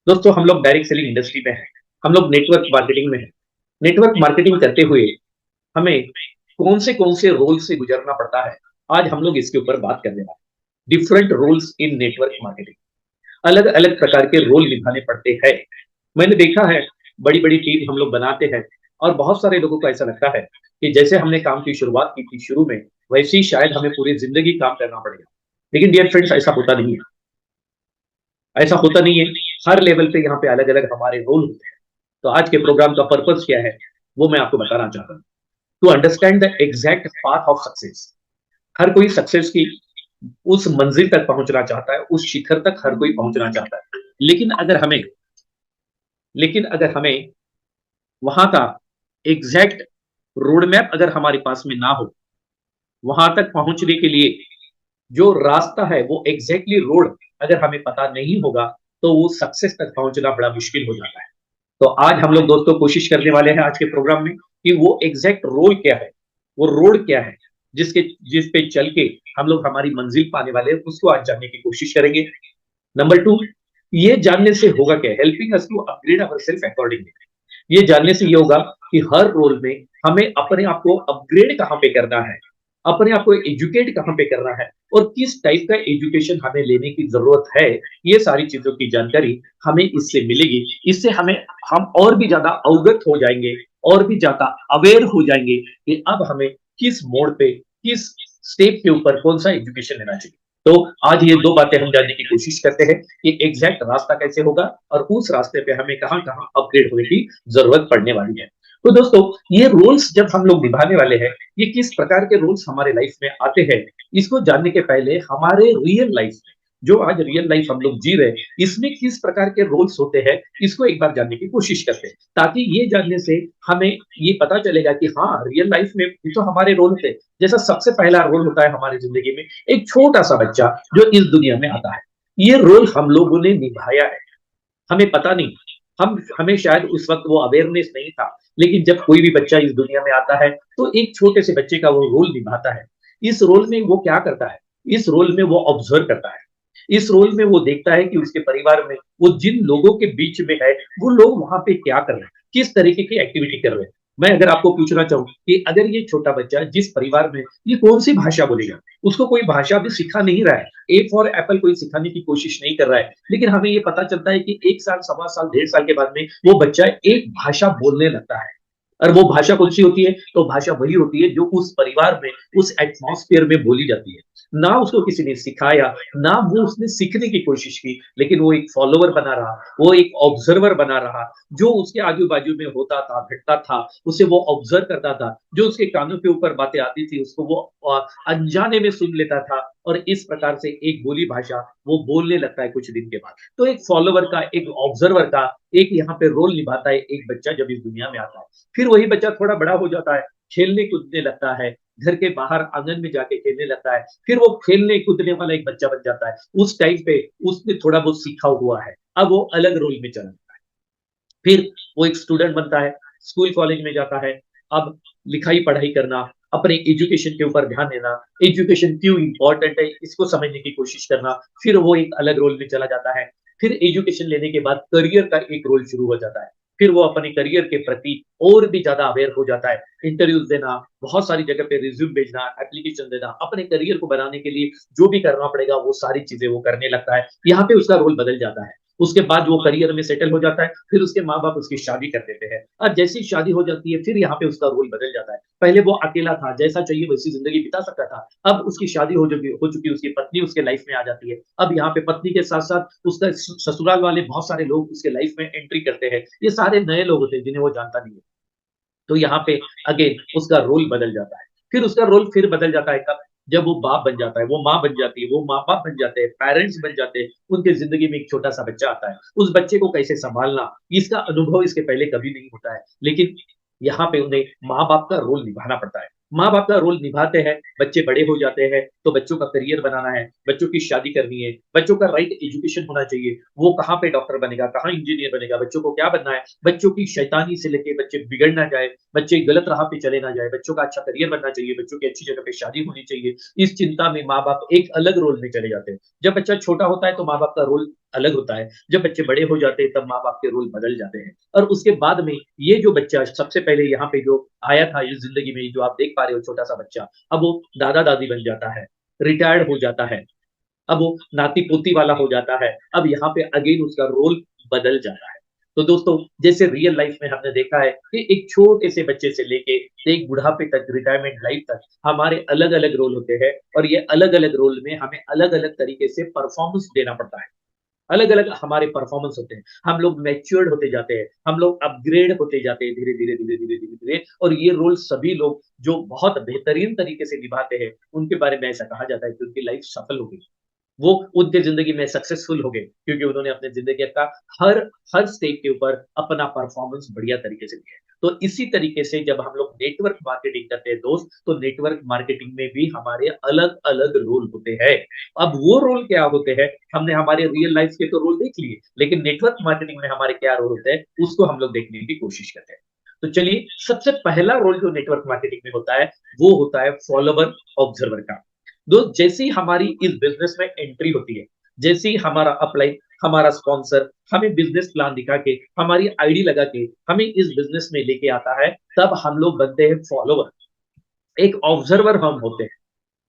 दोस्तों हम लोग डायरेक्ट सेलिंग इंडस्ट्री में हैं। हम लोग नेटवर्क मार्केटिंग में हैं। नेटवर्क मार्केटिंग करते हुए हमें कौन से रोल से गुजरना पड़ता है, आज हम लोग इसके ऊपर बात करने वाले हैं। Different roles in network marketing. अलग अलग प्रकार के रोल निभाने पड़ते हैं। मैंने देखा है, बड़ी बड़ी टीम हम लोग बनाते हैं और बहुत सारे लोगों को ऐसा लगता है कि जैसे हमने काम की शुरुआत की थी शुरू में, वैसे ही शायद हमें पूरी जिंदगी काम करना पड़ेगा। लेकिन डियर फ्रेंड्स, ऐसा होता नहीं है। ऐसा होता नहीं है। हर लेवल पे यहाँ पे अलग अलग हमारे रोल होते हैं। तो आज के प्रोग्राम का पर्पस क्या है, वो मैं आपको बताना चाहता हूँ। To understand the exact path of success. हर कोई सक्सेस की उस मंजिल तक पहुंचना चाहता है, उस शिखर तक हर कोई पहुंचना चाहता है। लेकिन अगर हमें वहां का एग्जैक्ट रोड मैप अगर हमारे पास में ना हो, वहां तक पहुंचने के लिए जो रास्ता है वो एग्जैक्टली रोड अगर हमें पता नहीं होगा, तो वो सक्सेस तक पहुंचना बड़ा मुश्किल हो जाता है। तो आज हम लोग दोस्तों कोशिश करने वाले हैं आज के प्रोग्राम में कि वो एग्जैक्ट रोल क्या है, वो रोड क्या है, जिसके जिस पे चल के हम लोग हमारी मंजिल पाने वाले हैं, उसको आज जानने की कोशिश करेंगे। नंबर टू, ये जानने से होगा क्या, helping us to upgrade our self accordingly. ये जानने से ये होगा कि हर रोल में हमें अपने आप को अपग्रेड कहाँ पे करना है, अपने आप को एजुकेट कहाँ पे करना है और किस टाइप का एजुकेशन हमें लेने की जरूरत है। ये सारी चीजों की जानकारी हमें इससे मिलेगी। इससे हमें हम और भी ज्यादा अवगत हो जाएंगे और भी ज्यादा अवेयर हो जाएंगे कि अब हमें किस मोड़ पे, किस स्टेप के ऊपर कौन सा एजुकेशन लेना चाहिए। तो आज ये दो बातें हम जानने की कोशिश करते हैं कि एग्जैक्ट रास्ता कैसे होगा और उस रास्ते पे हमें कहां कहां अपग्रेड होने की जरूरत पड़ने वाली है। तो दोस्तों, ये रोल्स जब हम लोग निभाने वाले हैं, ये किस प्रकार के रोल्स हमारे लाइफ में आते हैं, इसको जानने के पहले हमारे रियल लाइफ में, जो आज रियल लाइफ हम लोग जी रहे हैं, इसमें किस प्रकार के रोल्स होते हैं, इसको एक बार जानने की कोशिश करते हैं। ताकि ये जानने से हमें ये पता चलेगा कि हाँ, रियल लाइफ में भी तो हमारे रोल होते हैं। जैसा सबसे पहला रोल होता है हमारी जिंदगी में, एक छोटा सा बच्चा जो इस दुनिया में आता है। ये रोल हम लोगों ने निभाया है, हमें पता नहीं। हमें शायद उस वक्त वो अवेयरनेस नहीं था, लेकिन जब कोई भी बच्चा इस दुनिया में आता है तो एक छोटे से बच्चे का वो रोल निभाता है। इस रोल में वो क्या करता है, इस रोल में वो ऑब्जर्व करता है। इस रोल में वो देखता है कि उसके परिवार में वो जिन लोगों के बीच में है, वो लोग वहां पे क्या कर रहे हैं, किस तरीके की एक्टिविटी कर रहे हैं। मैं अगर आपको पूछना चाहूँ कि अगर ये छोटा बच्चा जिस परिवार में, ये कौन सी भाषा बोलेगा, उसको कोई भाषा भी सिखा नहीं रहा है, ए फॉर एप्पल कोई सिखाने की कोशिश नहीं कर रहा है, लेकिन हमें ये पता चलता है कि 1 साल, सवा साल, 1.5 साल के बाद में वो बच्चा एक भाषा बोलने लगता है। और वो भाषा कौन सी होती है, तो भाषा वही होती है जो उस परिवार में, उस एटमॉस्फेयर में बोली जाती है। ना उसको किसी ने सिखाया, ना वो उसने सीखने की कोशिश की, लेकिन वो एक फॉलोवर बना रहा, वो एक ऑब्जर्वर बना रहा। जो उसके आजू बाजू में होता था, घटता था, उसे वो ऑब्जर्व करता था। जो उसके कानों के ऊपर बातें आती थी, उसको वो अनजाने में सुन लेता था। और इस प्रकार से एक बोली भाषा वो बोलने लगता है कुछ दिन के बाद। तो एक फॉलोवर का, एक ऑब्जर्वर का, एक यहाँ पे रोल निभाता है एक बच्चा जब इस दुनिया में आता है। फिर वही बच्चा थोड़ा बड़ा हो जाता है, खेलने कूदने लगता है, घर के बाहर आंगन में जाके खेलने लगता है। फिर वो खेलने कूदने वाला एक बच्चा बन जाता है। उस टाइम पे उसने थोड़ा बहुत सीखा हुआ है, अब वो अलग रोल में चला जाता है। फिर वो एक स्टूडेंट बनता है, स्कूल कॉलेज में जाता है। अब लिखाई पढ़ाई करना, अपने एजुकेशन के ऊपर ध्यान देना, एजुकेशन क्यों इंपॉर्टेंट है इसको समझने की कोशिश करना। फिर वो एक अलग रोल में चला जाता है। फिर एजुकेशन लेने के बाद करियर का एक रोल शुरू हो जाता है। फिर वो अपने करियर के प्रति और भी ज्यादा अवेयर हो जाता है। इंटरव्यूज देना, बहुत सारी जगह पे रिज्यूम भेजना, एप्लीकेशन देना, अपने करियर को बनाने के लिए जो भी करना पड़ेगा वो सारी चीजें वो करने लगता है। यहाँ पे उसका रोल बदल जाता है। उसके बाद वो करियर में सेटल हो जाता है। फिर उसके माँ बाप उसकी शादी कर देते हैं और जैसी शादी हो जाती है, फिर यहाँ पे उसका रोल बदल जाता है। पहले वो अकेला था, जैसा चाहिए वैसी जिंदगी बिता सकता था। अब उसकी शादी हो चुकी, उसकी पत्नी उसके लाइफ में आ जाती है। अब यहाँ पे पत्नी के साथ साथ उसका ससुराल वाले बहुत सारे लोग उसके लाइफ में एंट्री करते हैं। ये सारे नए लोग होते हैं जिन्हें वो जानता नहीं है। तो यहाँ पे अगेन उसका रोल बदल जाता है। फिर उसका रोल फिर बदल जाता है कब, जब वो बाप बन जाता है, वो माँ बन जाती है, वो माँ बाप बन जाते हैं, पेरेंट्स बन जाते हैं। उनके जिंदगी में एक छोटा सा बच्चा आता है। उस बच्चे को कैसे संभालना, इसका अनुभव इसके पहले कभी नहीं होता है। लेकिन यहाँ पे उन्हें माँ बाप का रोल निभाना पड़ता है। माँ बाप का रोल निभाते हैं, बच्चे बड़े हो जाते हैं, तो बच्चों का करियर बनाना है, बच्चों की शादी करनी है, बच्चों का राइट एजुकेशन होना चाहिए। वो कहाँ पे डॉक्टर बनेगा, कहाँ इंजीनियर बनेगा, बच्चों को क्या बनना है, बच्चों की शैतानी से लेके बच्चे बिगड़ ना जाए, बच्चे गलत राह पे चले ना जाए, बच्चों का अच्छा करियर बनना चाहिए, बच्चों की अच्छी जगह पे शादी होनी चाहिए। इस चिंता में माँ बाप एक अलग रोल में चले जाते हैं। जब बच्चा छोटा होता है तो माँ बाप का रोल अलग होता है। जब बच्चे बड़े हो जाते हैं तब माँ-बाप के रोल बदल जाते हैं और उसके बाद में ये जो बच्चा सबसे पहले यहाँ पे जो आया था इस ज़िंदगी में, जो आप देख पा रहे हो छोटा-सा बच्चा, अब वो दादा-दादी बन जाता है, रिटायर्ड हो जाता है, अब वो नाती-पोती वाला हो जाता है, अब यहाँ पे अगेन उसका रोल बदल जाता है। तो दोस्तों, जैसे रियल लाइफ में हमने देखा है कि एक छोटे से बच्चे से लेके एक बुढ़ापे तक, रिटायरमेंट लाइफ तक हमारे अलग-अलग रोल होते हैं और ये अलग-अलग रोल में हमें अलग-अलग तरीके से परफॉर्मेंस देना पड़ता है। अलग-अलग हमारे परफॉर्मेंस होते हैं। हम लोग मैच्योर्ड होते जाते हैं, हम लोग अपग्रेड होते जाते हैं धीरे-धीरे, धीरे-धीरे, धीरे-धीरे और ये रोल सभी लोग जो बहुत बेहतरीन तरीके से निभाते हैं, उनके बारे में ऐसा कहा जाता है कि उनकी लाइफ सफल हो गई। वो उनके ज़िंदगी में सक्सेसफुल हो गए क्योंकि उन्होंने अपने ज़िंदगी का हर हर स्टेप के ऊपर अपना परफ़ॉर्मेंस बढ़िया तरीके से दिया है। तो इसी तरीके से जब हम लोग नेटवर्क मार्केटिंग करते हैं दोस्त, तो नेटवर्क मार्केटिंग में भी हमारे अलग-अलग रोल होते हैं। अब वो रोल क्या होते हैं, हमने हमारे रियल लाइफ़ के तो रोल देख लिए, लेकिन नेटवर्क मार्केटिंग में हमारे क्या रोल होते हैं, उसको हम लोग देखने की कोशिश करते हैं। तो चलिए, सबसे पहला रोल जो नेटवर्क मार्केटिंग में होता है, वो होता है फॉलोवर ऑब्जर्वर का। दोस्त, जैसे ही हमारी इस बिज़नेस में एंट्री होती है, जैसे ही हमारा अपलाइन, हमारा स्पॉन्सर हमें बिज़नेस प्लान दिखा के, हमारी आईडी लगा के, हमें इस बिज़नेस में लेके आता है, तब हम लोग बनते हैं फॉलोवर, एक ऑब्जर्वर हम होते हैं।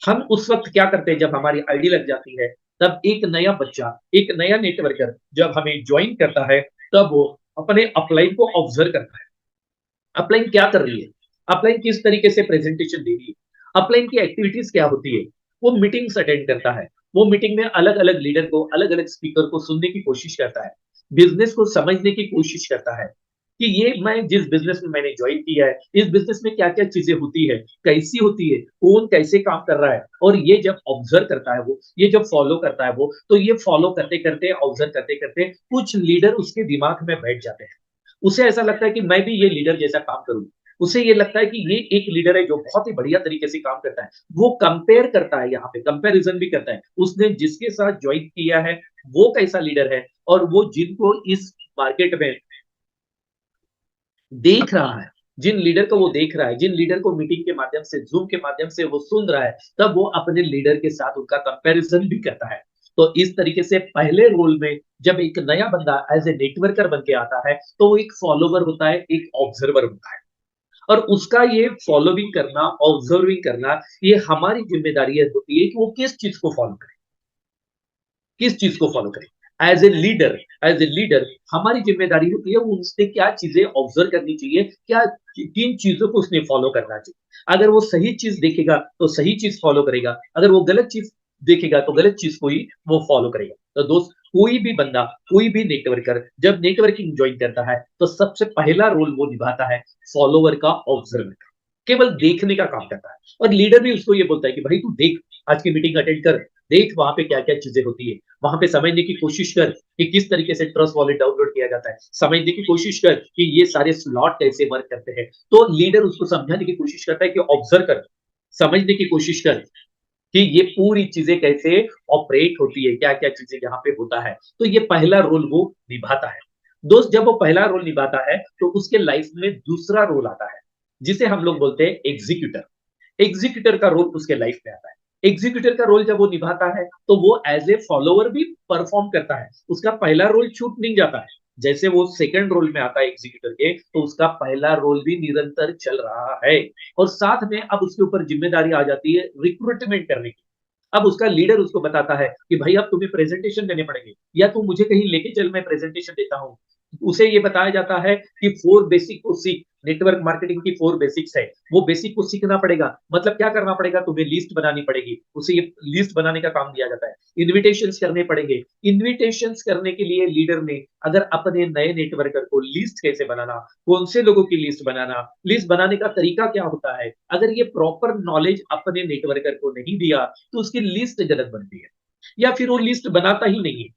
हम उस वक़्त क्या करते हैं जब हमारी आईडी लग जाती है, तब एक नया बच्चा, एक नया नेटवर्कर जब हमें जॉइन करता है, तब वो अपने अपलाइन को ऑब्जर्व करता है। अपलाइन क्या कर रही है? अपलाइन किस तरीके से प्रेजेंटेशन दे रही है? अपलाइन की एक्टिविटीज़ क्या होती है? वो मीटिंग्स अटेंड करता है। वो मीटिंग में अलग-अलग लीडर को, अलग-अलग स्पीकर को सुनने की कोशिश करता है। बिज़नेस को समझने की कोशिश करता है कि ये मैं जिस बिज़नेस में मैंने जॉइन किया है, इस बिज़नेस में क्या-क्या चीज़ें होती है, कैसी होती है, कौन कैसे काम कर रहा है और ये जब ऑब्ज़र्व करता है वो, ये जब फॉलो करता है वो, तो ये फॉलो करते-करते, ऑब्ज़र्व करते-करते कुछ लीडर उसके दिमाग में बैठ जाते हैं। उसे ऐसा लगता है कि मैं भी ये लीडर जैसा काम करूँ। उसे ये लगता है कि ये एक लीडर है जो बहुत ही बढ़िया तरीके से काम करता है। वो कंपेयर करता है, यहाँ पे कंपैरिज़न भी करता है। उसने जिसके साथ जॉइन किया है, वो कैसा लीडर है और वो जिनको इस मार्केट में देख रहा है, जिन लीडर को वो देख रहा है, जिन लीडर को मीटिंग के माध्यम से, ज़ूम के माध्यम से वो सुन रहा है, तब वो अपने लीडर के साथ उनका कंपैरिज़न भी करता है। तो इस तरीके से पहले रोल में जब एक नया बंदा एज़ ए नेटवर्कर बन के आता है, तो वो एक फॉलोवर होता है, एक ऑब्जर्वर होता है और उसका ये फॉलोइंग करना, ऑब्जर्विंग करना, ये हमारी ज़िम्मेदारी है होती है कि वो किस चीज़ को फॉलो करे। किस चीज को फॉलो करें। एज ए लीडर हमारी जिम्मेदारी होती है वो उसने क्या चीजें ऑब्जर्व करनी चाहिए, क्या किन चीजों को उसने फॉलो करना चाहिए। अगर वो सही चीज देखेगा तो सही चीज फॉलो करेगा, अगर वो गलत चीज देखेगा तो गलत चीज को ही वो फॉलो करेगा। तो दोस्त, कोई भी बंदा, कोई भी नेटवर्कर जब नेटवर्किंग ज्वाइन करता है तो सबसे पहला रोल वो निभाता है फॉलोवर का, ऑब्जर्वर का। केवल देखने का काम करता है और लीडर भी उसको ये बोलता है कि भाई तू देख, आज की मीटिंग अटेंड कर, देख वहां पे क्या क्या चीजें होती है, वहां पे समझने की कोशिश कर कि किस तरीके से ट्रस्ट वॉलेट डाउनलोड किया जाता है, समझने की कोशिश कर कि ये सारे स्लॉट कैसे वर्क करते हैं। तो लीडर उसको समझाने की कोशिश करता है कि ऑब्जर्व कर, समझने की कोशिश कर कि ये पूरी चीजें कैसे ऑपरेट होती है, क्या क्या चीजें यहाँ पे होता है। तो ये पहला रोल वो निभाता है। दोस्त, जब वो पहला रोल निभाता है तो उसके लाइफ में दूसरा रोल आता है जिसे हम लोग बोलते हैं एग्जीक्यूटर। एग्जीक्यूटर का रोल उसके लाइफ में आता है। एग्जीक्यूटर का रोल जब वो निभाता है तो वो एज ए फॉलोवर भी परफॉर्म करता है, उसका पहला रोल छूट नहीं जाता है। जैसे वो सेकंड रोल में आता है एग्जीक्यूटर के, तो उसका पहला रोल भी निरंतर चल रहा है और साथ में अब उसके ऊपर जिम्मेदारी आ जाती है रिक्रूटमेंट करने की। अब उसका लीडर उसको बताता है कि भाई अब तुम्हें प्रेजेंटेशन देने पड़ेंगे या तुम मुझे कहीं लेके चल, मैं प्रेजेंटेशन देता हूँ। उसे ये बताया जाता है कि 4 बेसिक को सीख, नेटवर्क मार्केटिंग की 4 बेसिक्स है, वो बेसिक को सीखना पड़ेगा। मतलब क्या करना पड़ेगा, तुम्हें लिस्ट बनानी पड़ेगी, उसे ये लिस्ट बनाने का काम दिया जाता है। इन्विटेशंस करने पड़ेंगे, इन्विटेशंस करने के लिए लीडर ने अगर अपने नए नेटवर्कर को लिस्ट कैसे बनाना, कौन से लोगों की लिस्ट बनाना, लिस्ट बनाने का तरीका क्या होता है, अगर ये प्रॉपर नॉलेज अपने नेटवर्कर को नहीं दिया तो उसकी लिस्ट गलत बनती है या फिर वो लिस्ट बनाता ही नहीं है।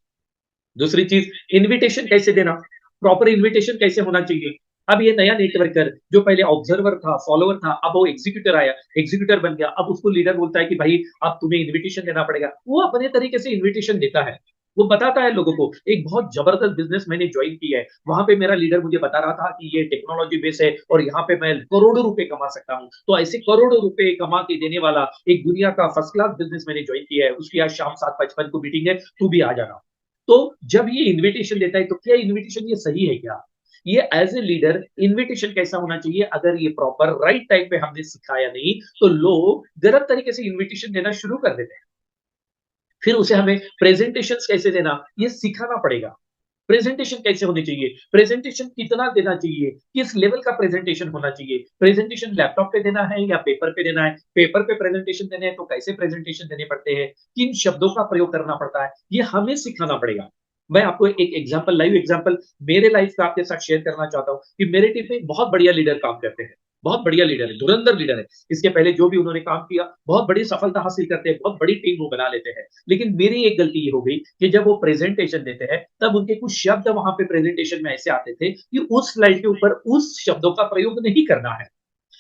दूसरी चीज, इन्विटेशन कैसे देना, प्रॉपर इन्विटेशन कैसे होना चाहिए। अब ये नया नेटवर्कर जो पहले ऑब्जर्वर था, फॉलोवर था, अब वो एग्जीक्यूटर आया, एग्जीक्यूटर बन गया, अब उसको लीडर बोलता है कि भाई अब तुम्हें इन्विटेशन देना पड़ेगा। वो अपने तरीके से इन्विटेशन देता है, वो बताता है लोगों को एक बहुत जबरदस्त बिजनेस मैंने ज्वाइन किया है, वहां पे मेरा लीडर मुझे बता रहा था कि ये टेक्नोलॉजी बेस है और यहाँ पे मैं करोड़ों रुपए कमा सकता हूँ। तो ऐसे करोड़ों रुपए कमा के देने वाला एक दुनिया का फर्स्ट क्लास बिजनेस मैंने ज्वाइन किया है, उसकी आज शाम 7:55 को मीटिंग है, तू भी आ जाना। तो जब ये इन्विटेशन देता है तो क्या इन्विटेशन ये सही है क्या? ये एज ए लीडर इन्विटेशन कैसा होना चाहिए? अगर ये प्रॉपर राइट टाइम पे हमने सिखाया नहीं तो लोग गलत तरीके से इन्विटेशन देना शुरू कर देते हैं। फिर उसे हमें प्रेजेंटेशन कैसे देना ये सिखाना पड़ेगा। प्रेजेंटेशन कैसे होनी चाहिए, प्रेजेंटेशन कितना देना चाहिए, किस लेवल का प्रेजेंटेशन होना चाहिए, प्रेजेंटेशन लैपटॉप पे देना है या पेपर पे देना है, पेपर पे प्रेजेंटेशन देने हैं तो कैसे प्रेजेंटेशन देने पड़ते हैं, किन शब्दों का प्रयोग करना पड़ता है, ये हमें सिखाना पड़ेगा। मैं आपको एक एग्जांपल, लाइव एग्जांपल मेरे लाइफ का आपके साथ शेयर करना चाहता हूँ कि मेरे टीम में बहुत बढ़िया लीडर काम करते हैं, बहुत बढ़िया लीडर है, धुरंधर लीडर है। इसके पहले जो भी उन्होंने काम किया बहुत बड़ी सफलता हासिल करते हैं, बहुत बड़ी टीम वो बना लेते हैं। लेकिन मेरी एक गलती ये हो गई कि जब वो प्रेजेंटेशन देते हैं तब उनके कुछ शब्द वहां पे प्रेजेंटेशन में ऐसे आते थे कि उस स्लाइड के ऊपर उस शब्दों का प्रयोग नहीं करना है।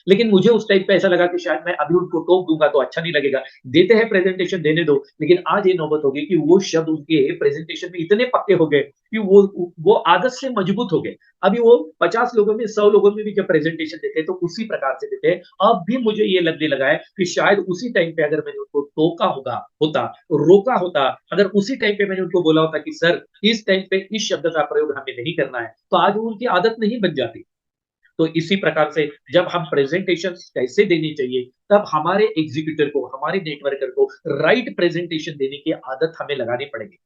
लेकिन मुझे उस टाइम पे ऐसा लगा कि शायद मैं अभी उनको टोक दूंगा तो अच्छा नहीं लगेगा। देते हैं प्रेजेंटेशन देने दो, लेकिन आज ये नौबत हो गई कि वो शब्द उनके प्रेजेंटेशन में इतने पक्के हो गए कि वो आदत से मजबूत हो गए। अभी वो 50 लोगों में 100 लोगों में भी जब प्रेजेंटेशन देते हैं तो उसी प्रकार से देते हैं। अब भी मुझे ये लगने लगा है कि शायद उसी टाइम पे अगर मैंने उनको टोका होता, रोका होता, अगर उसी टाइम पे मैंने उनको बोला होता कि सर इस टाइम पे इस शब्द का प्रयोग हमें नहीं करना है, तो आज वो उनकी आदत नहीं बन जाती। तो इसी प्रकार से जब हम प्रेजेंटेशन कैसे देनी चाहिए, तब हमारे एग्जीक्यूटिव को, हमारे नेटवर्कर को राइट प्रेजेंटेशन देने की आदत हमें लगानी पड़ेगी।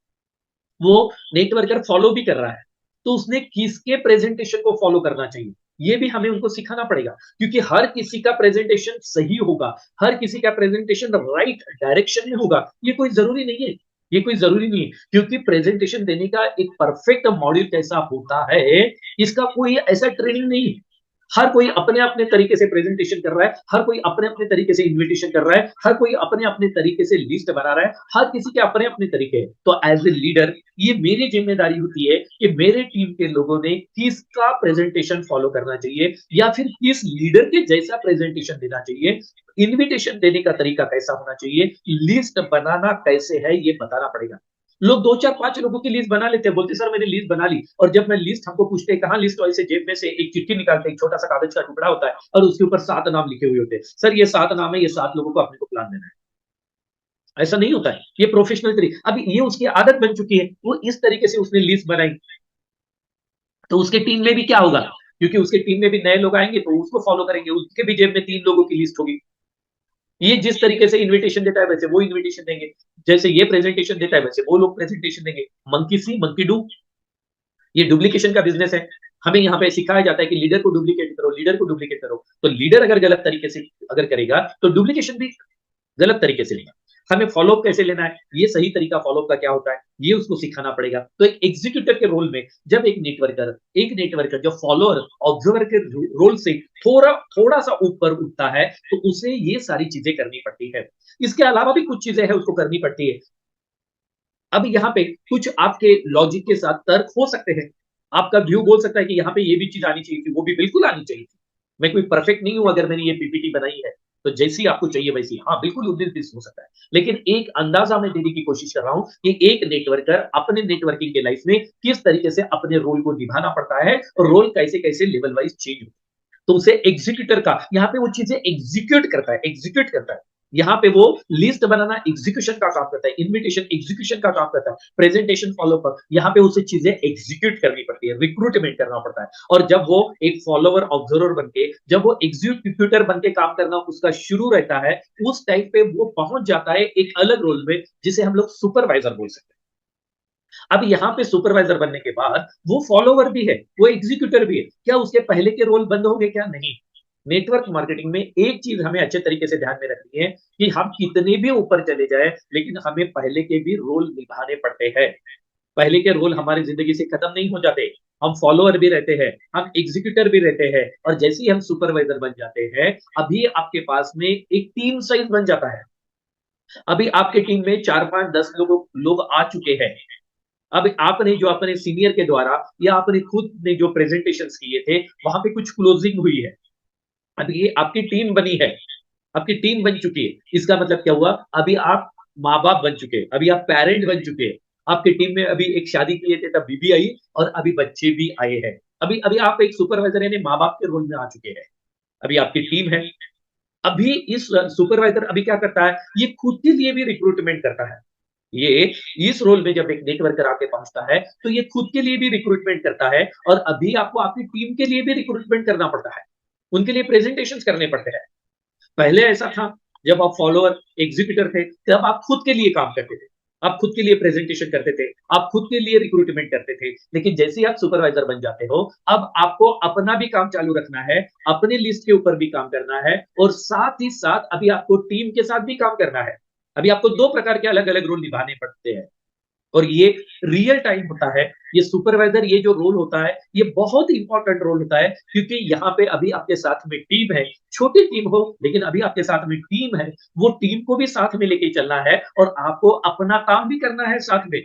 वो नेटवर्कर फॉलो भी कर रहा है, तो उसने किसके प्रेजेंटेशन को फॉलो करना चाहिए, ये भी हमें उनको सिखाना पड़ेगा। क्योंकि हर किसी का प्रेजेंटेशन सही होगा, हर किसी का प्रेजेंटेशन राइट डायरेक्शन में होगा, ये कोई जरूरी नहीं है। ये कोई जरूरी नहीं है, क्योंकि प्रेजेंटेशन देने का एक परफेक्ट मॉड्यूल कैसा होता है, इसका कोई ऐसा ट्रेनिंग नहीं है। हर कोई अपने-अपने तरीके से प्रेजेंटेशन कर रहा है, हर कोई अपने-अपने तरीके से इन्विटेशन कर रहा है, हर कोई अपने-अपने तरीके से लिस्ट बना रहा है, हर किसी के अपने-अपने तरीके हैं। तो एज़ ए लीडर ये मेरी ज़िम्मेदारी होती है कि मेरे टीम के लोगों ने किसका प्रेजेंटेशन फॉलो करना चाहिए या फिर किस लीडर के जैसा प्रेजेंटेशन देना चाहिए, इन्विटेशन देने का तरीका कैसा होना चाहिए, लिस्ट बनाना कैसे है ये बताना पड़ेगा। लोग 2 4 5 लोगों की लिस्ट बना लेते हैं, बोलते सर मैंने लिस्ट बना ली, और जब मैं लिस्ट हमको पूछते हैं कहाँ लिस्ट, ऐसे जेब में से एक चिट्ठी निकालते हैं, एक छोटा सा कागज का टुकड़ा होता है और उसके ऊपर 7 नाम लिखे हुए होते हैं। सर ये 7 नाम है, ये 7 लोगों को अपने को प्लान देना है। ऐसा नहीं होता है, ये प्रोफेशनल तरीका। अब ये उसकी आदत बन चुकी है, वो इस तरीके से उसने लिस्ट बनाई। तो उसके टीम में भी क्या होगा, क्योंकि उसके टीम में भी नए लोग आएंगे तो उसको फॉलो करेंगे, उसके भी जेब में 3 लोगों की लिस्ट होगी। ये जिस तरीके से इन्विटेशन देता है वैसे वो इन्विटेशन देंगे, जैसे ये प्रेजेंटेशन देता है वैसे वो लोग प्रेजेंटेशन देंगे। मंकी सी मंकी डू, ये डुप्लीकेशन का बिजनेस है। हमें यहाँ पे सिखाया जाता है कि लीडर को डुप्लीकेट करो, लीडर को डुप्लीकेट करो। तो लीडर अगर गलत तरीके से अगर करेगा तो डुप्लीकेशन भी गलत तरीके से लेगा। हमें फॉलोअप कैसे लेना है, ये सही तरीका फॉलोअप का क्या होता है, ये उसको सिखाना पड़ेगा। तो एक एग्जीक्यूटिव के रोल में जब एक नेटवर्कर जब फॉलोअर ऑब्जर्वर के रोल से थोड़ा थोड़ा सा ऊपर उठता है तो उसे ये सारी चीजें करनी पड़ती है। इसके अलावा भी कुछ चीजें हैं उसको करनी पड़ती है। अब यहाँ पे कुछ आपके लॉजिक के साथ तर्क हो सकते हैं। आपका व्यू बोल सकता है कि यहाँ पे ये भी चीज़ आनी चाहिए थी, वो भी बिल्कुल आनी चाहिए थी। मैं कोई परफेक्ट नहीं हूँ अगर मैंने ये पीपीटी बनाई है, तो जैसी आपको चाहिए वैसी। हाँ, बिल्कुल 19-20 हो सकता है। लेकिन एक अंदाज़ा मैं देने की कोशिश कर रहा हूँ कि एक नेटवर्कर अपने नेटवर्किंग के लाइफ में किस तरीके से अपने रोल को निभाना पड़ता है और रोल कैसे-कैसे लेवल वाइज़ चेंज होता है। तो उसे एग्जीक्यूटर का यहाँ पे वो चीजें एग्जीक्यूट करता है। यहाँ पे वो लिस्ट बनाना एग्जीक्यूशन का काम करता है, इन्विटेशन एग्जीक्यूशन का काम करता है, प्रेजेंटेशन फॉलो पर यहाँ पे उसे चीजें एग्जीक्यूट करनी पड़ती है, रिक्रूटमेंट करना पड़ता है। और जब वो एक फॉलोवर ऑब्जर्वर बन के, जब वो एग्जीक्यूटर बन के काम करना उसका शुरू रहता है, उस टाइम पे वो पहुंच जाता है एक अलग रोल में जिसे हम लोग सुपरवाइजर बोल सकते हैं। अब यहाँ पे सुपरवाइजर बनने के बाद वो फॉलोवर भी है, वो एग्जीक्यूटर भी है। क्या उसके पहले के रोल बंद हो गए क्या? नहीं। नेटवर्क मार्केटिंग में एक चीज हमें अच्छे तरीके से ध्यान में रखनी है कि हम कितने भी ऊपर चले जाए लेकिन हमें पहले के भी रोल निभाने पड़ते हैं। पहले के रोल हमारी जिंदगी से खत्म नहीं हो जाते। हम फॉलोअर भी रहते हैं, हम एग्जीक्यूटर भी रहते हैं, और जैसे ही हम सुपरवाइजर बन जाते हैं, अभी आपके पास में एक टीम साइज बन जाता है। अभी आपके टीम में 4 5 10 लोग आ चुके हैं। अब आपने जो अपने सीनियर के द्वारा या आपने खुद ने जो प्रेजेंटेशंस किए थे, वहां पे कुछ क्लोजिंग हुई है। अब ये आपकी टीम बनी है, आपकी टीम बन चुकी है। इसका मतलब क्या हुआ? अभी आप माँ बाप बन चुके हैं, अभी आप पेरेंट बन चुके हैं। आपकी टीम में अभी एक शादी किए थे तब बीबी आई और अभी बच्चे भी आए हैं। अभी अभी आप एक सुपरवाइजर यानी माँ बाप के रोल में आ चुके हैं। अभी आपकी टीम है। अभी इस सुपरवाइजर अभी क्या करता है, ये खुद के लिए भी रिक्रूटमेंट करता है। ये इस रोल में जब एक नेटवर्कर आके पहुंचता है तो ये खुद के लिए भी रिक्रूटमेंट करता है और अभी आपको आपकी टीम के लिए भी रिक्रूटमेंट करना पड़ता है, उनके लिए प्रेजेंटेशंस करने पड़ते हैं। पहले ऐसा था, जब आप फॉलोअर एग्जीक्यूटर थे तब आप खुद के लिए काम करते थे, आप खुद के लिए प्रेजेंटेशन करते थे, आप खुद के लिए रिक्रूटमेंट करते थे। लेकिन जैसे ही आप सुपरवाइजर बन जाते हो, अब आपको अपना भी काम चालू रखना है, अपने लिस्ट के ऊपर भी काम करना है और साथ ही साथ अभी आपको टीम के साथ भी काम करना है। अभी आपको दो प्रकार के अलग अलग रोल निभाने पड़ते हैं और ये रियल टाइम होता है। ये सुपरवाइजर, ये जो रोल होता है, ये बहुत इंपॉर्टेंट रोल होता है, क्योंकि यहाँ पे अभी आपके साथ में टीम है, छोटी टीम हो लेकिन अभी आपके साथ में टीम है, वो टीम को भी साथ में लेके चलना है और आपको अपना काम भी करना है साथ में।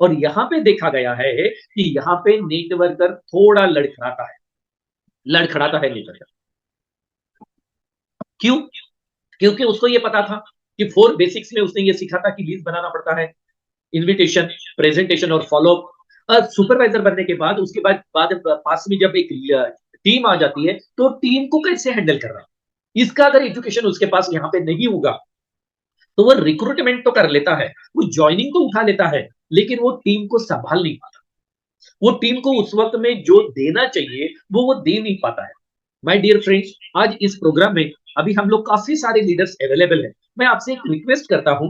और यहाँ पे देखा गया है कि यहाँ पे नेटवर्कर थोड़ा लड़खड़ाता है नेटवर्कर। क्यों? क्योंकि उसको ये पता था कि फोर बेसिक्स में उसने ये सीखा था कि लिस्ट बनाना पड़ता है, इनविटेशन, प्रेजेंटेशन और फॉलो अप। सुपरवाइजर बनने के बाद उसके बाद पास में जब एक टीम आ जाती है तो टीम को कैसे हैंडल करना है, इसका अगर एजुकेशन उसके पास यहाँ पे नहीं होगा तो वो रिक्रूटमेंट तो कर लेता है, वो ज्वाइनिंग तो उठा लेता है, लेकिन वो टीम को संभाल नहीं पाता। वो टीम को उस वक्त में जो देना चाहिए वो दे नहीं पाता है। माय डियर फ्रेंड्स, आज इस प्रोग्राम में अभी हम लोग काफी सारे लीडर्स अवेलेबल हैं। मैं आपसे एक रिक्वेस्ट करता हूं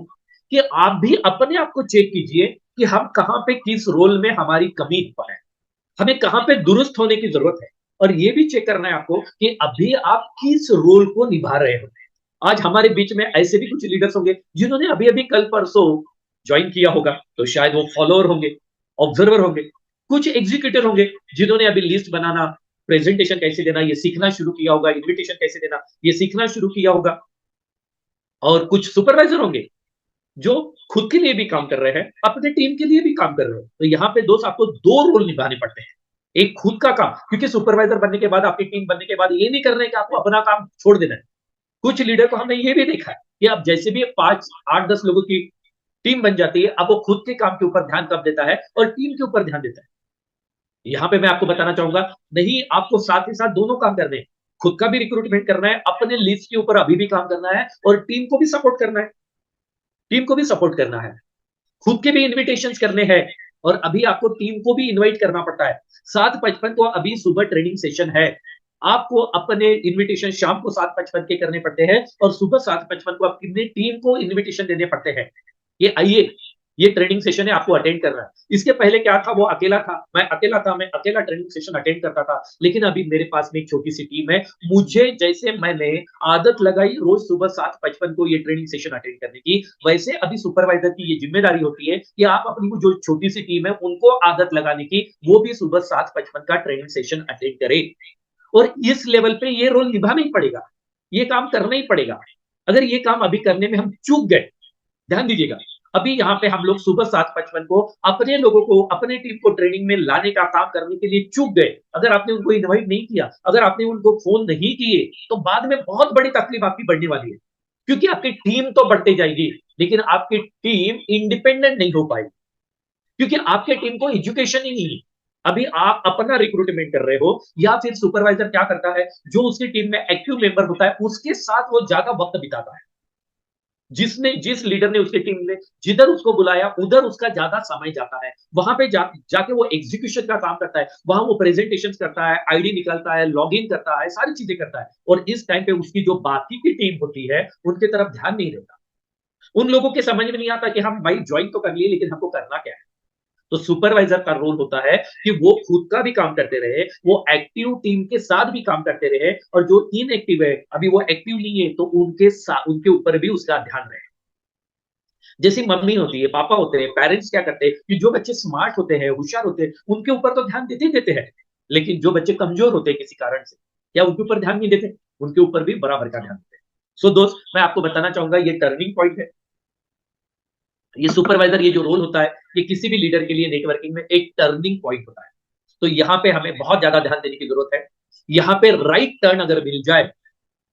कि आप भी अपने आप को चेक कीजिए कि हम कहां पे किस रोल में हमारी कमी है, हमें कहां पे दुरुस्त होने की जरूरत है। और ये भी चेक करना है आपको कि अभी आप किस रोल को निभा रहे हो। आज हमारे बीच में ऐसे भी कुछ लीडर्स होंगे जिन्होंने अभी अभी कल परसों ज्वाइन किया होगा, तो शायद वो फॉलोअर होंगे, ऑब्जर्वर होंगे। कुछ एग्जीक्यूटिव होंगे जिन्होंने अभी लिस्ट बनाना, प्रेजेंटेशन कैसे देना ये सीखना शुरू किया होगा, इन्विटेशन कैसे देना ये सीखना शुरू किया होगा। और कुछ सुपरवाइजर होंगे जो खुद के लिए भी काम कर रहे हैं, अपने टीम के लिए भी काम कर रहे हैं। तो यहाँ पे दोस्त आपको दो रोल निभाने पड़ते हैं। एक खुद का काम, क्योंकि सुपरवाइजर बनने के बाद, आपकी टीम बनने के बाद ये नहीं करना है कि आपको अपना काम छोड़ देना है। कुछ लीडर को हमने ये भी देखा है कि अब जैसे भी 5 8 10 लोगों की टीम बन जाती है, अब वो खुद के काम के ऊपर ध्यान कब देता है और टीम के ऊपर ध्यान देता है। यहाँ पे मैं आपको बताना चाहूंगा, नहीं, आपको साथ ही साथ दोनों काम करने हैं। खुद का भी रिक्रूटमेंट करना है, अपने लिस्ट के ऊपर अभी भी काम करना है और टीम को भी सपोर्ट करना है, टीम को भी सपोर्ट करना है, खुद के भी इन्विटेशंस करने हैं और अभी आपको टीम को भी इनवाइट करना पड़ता है। 7:55 को अभी सुबह ट्रेनिंग सेशन है, आपको अपने इनविटेशन शाम को 7:55 के करने पड़ते हैं और सुबह 7:55 को अपनी टीम को इनविटेशन देने पड़ते हैं। ये आइए, ये ट्रेनिंग सेशन है, आपको अटेंड करना है। इसके पहले क्या था, वो अकेला था, मैं अकेला ट्रेनिंग सेशन अटेंड करता था। लेकिन अभी मेरे पास में एक छोटी सी टीम है। मुझे जैसे मैंने आदत लगाई रोज सुबह 7:55 को ये ट्रेनिंग सेशन अटेंड करने की, वैसे अभी सुपरवाइजर की ये जिम्मेदारी होती है कि आप अपनी वो जो छोटी सी टीम है उनको आदत लगाने की, वो भी सुबह 7:55 का ट्रेनिंग सेशन अटेंड करे। और इस लेवल पे ये रोल निभाना ही पड़ेगा, ये काम करना ही पड़ेगा। अगर ये काम अभी करने में हम चूक गए, ध्यान दीजिएगा, अभी यहाँ पे हम लोग सुबह 7:55 को अपने लोगों को, अपने टीम को ट्रेनिंग में लाने का काम करने के लिए चूक गए, अगर आपने उनको इनवाइट नहीं किया, अगर आपने उनको फोन नहीं किए, तो बाद में बहुत बड़ी तकलीफ आपकी बढ़ने वाली है। क्योंकि आपकी टीम तो बढ़ती जाएगी लेकिन आपकी टीम इंडिपेंडेंट नहीं हो पाएगी, क्योंकि आपके टीम को एजुकेशन ही नहीं है। अभी आप अपना रिक्रूटमेंट कर रहे हो या फिर सुपरवाइजर क्या करता है, जो उसकी टीम में एक्टिव मेंबर होता है उसके साथ वो ज्यादा वक्त बिताता है। जिस लीडर ने उसकी टीम ने जिधर उसको बुलाया उधर उसका ज्यादा समय जाता है, वहां पे जाके वो एग्जीक्यूशन का काम करता है, वहां वो प्रेजेंटेशन करता है, आईडी निकालता है, लॉग इन करता है, सारी चीजें करता है। और इस टाइम पे उसकी जो बाकी की टीम होती है उनके तरफ ध्यान नहीं रहता। उन लोगों के समझ में नहीं आता कि हम भाई ज्वाइन तो कर लिए लेकिन हमको करना क्या है। तो सुपरवाइजर का रोल होता है कि वो खुद का भी काम करते रहे, वो एक्टिव टीम के साथ भी काम करते रहे, और जो इनएक्टिव है, अभी वो एक्टिव नहीं है, तो उनके ऊपर भी उसका ध्यान रहे। जैसी मम्मी होती है, पापा होते हैं, पेरेंट्स क्या करते हैं कि जो बच्चे स्मार्ट होते हैं, होशियार होते हैं, उनके ऊपर तो ध्यान देते ही देते हैं। लेकिन जो बच्चे कमजोर होते हैं किसी कारण से, या उनके ऊपर ध्यान नहीं देते, उनके ऊपर भी बराबर का ध्यान देते हैं। सो दोस्त, मैं आपको बताना चाहूंगा, ये टर्निंग पॉइंट है। ये सुपरवाइजर, ये जो रोल होता है, ये किसी भी लीडर के लिए नेटवर्किंग में एक टर्निंग पॉइंट होता है। तो यहाँ पे हमें बहुत ज्यादा ध्यान देने की जरूरत है। यहाँ पे राइट टर्न अगर मिल जाए,